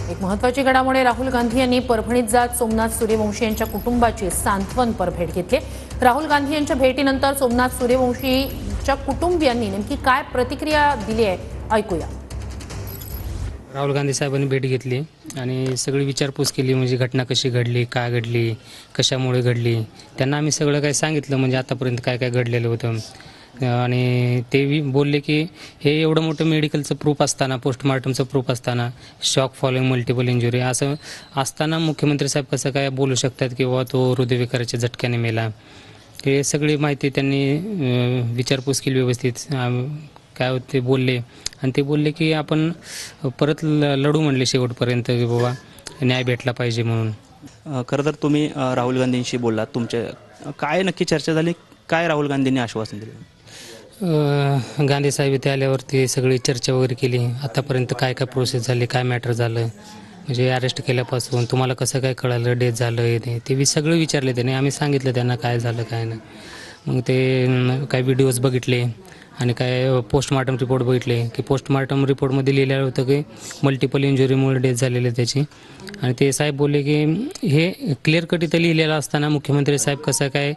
एक महत्त्वाची घडामोड, राहुल गांधी यांनी परभणीत जात सोमनाथ सूर्यवंशी यांच्या कुटुंबाची सांत्वनपर भेट घेतली। राहुल गांधी यांच्या भेटीनंतर सोमनाथ सूर्यवंशीच्या कुटुंबियांनी नेमकी काय प्रतिक्रिया दिली आहे, ऐकूया। राहुल गांधी साहेबांनी भेट घेतली आणि सगळी विचारपूस केली, म्हणजे घटना कशी घडली, काय घडली, कशामुळे घडली। त्यांना आम्ही सगळं काय सांगितलं, म्हणजे आतापर्यंत काय काय घडलेलं होतं। आणि ते बोलले की हे एवढं मोठं मेडिकलचं प्रूफ असताना, पोस्टमार्टमचं प्रूफ असताना, शॉक फॉलोइंग मल्टिपल इंजुरी असं असताना मुख्यमंत्री साहेब कसं काय बोलू शकतात की बाबा तो हृदयविकाराच्या झटक्याने मेला। हे सगळी माहिती त्यांनी विचारपूस केली व्यवस्थित, काय होते ते बोलले। आणि ते बोलले की आपण परत लढू म्हणले शेवटपर्यंत की बाबा न्याय भेटला पाहिजे म्हणून। खरं तर तुम्ही राहुल गांधींशी बोललात, तुमच्या काय नक्की चर्चा झाली, काय राहुल गांधींनी आश्वासन दिलं? गांधी साहेब इथे आल्यावरती सगळी चर्चा वगैरे केली, आतापर्यंत काय काय प्रोसेस झाली, काय मॅटर झालं, म्हणजे अरेस्ट केल्यापासून तुम्हाला कसं काय कळालं, डेथ झालं ते सगळं विचारले त्याने। आम्ही सांगितलं त्यांना काय झालं काय नाही। मग ते काय व्हिडिओज बघितले आणि काय पोस्टमार्टम रिपोर्ट बघितले की पोस्टमार्टम रिपोर्टमध्ये लिहिलेलं होतं की मल्टिपल इंजुरीमुळे डेथ झालेली आहे त्याची। आणि ते साहेब बोलले की हे क्लिअर कट इथं लिहिलेलं असताना मुख्यमंत्री साहेब कसं काय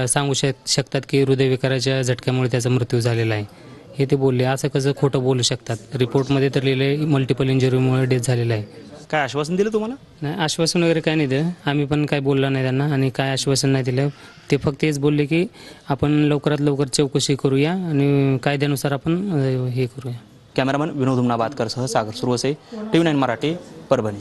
सांगू शकतात की हृदयविकाराच्या झटक्यामुळे त्याचा मृत्यू झालेला आहे, हे ते बोलले। असं कसं खोटं बोलू शकतात, रिपोर्टमध्ये तर लिहिलं आहे मल्टिपल इंजुरीमुळे डेथ झालेला आहे। काय आश्वासन दिलं तुम्हाला? नाही, आश्वासन वगैरे काय नाही दिलं, आम्ही पण काय बोललो नाही त्यांना आणि काय आश्वासन नाही दिलं। ते फक्त हेच बोलले की आपण लवकरात लवकर चौकशी करूया आणि कायद्यानुसार आपण हे करूया। कॅमेरामन विनोद हुमनाबादकर सह सागर सुरवसे, TV9 मराठी, परभणी।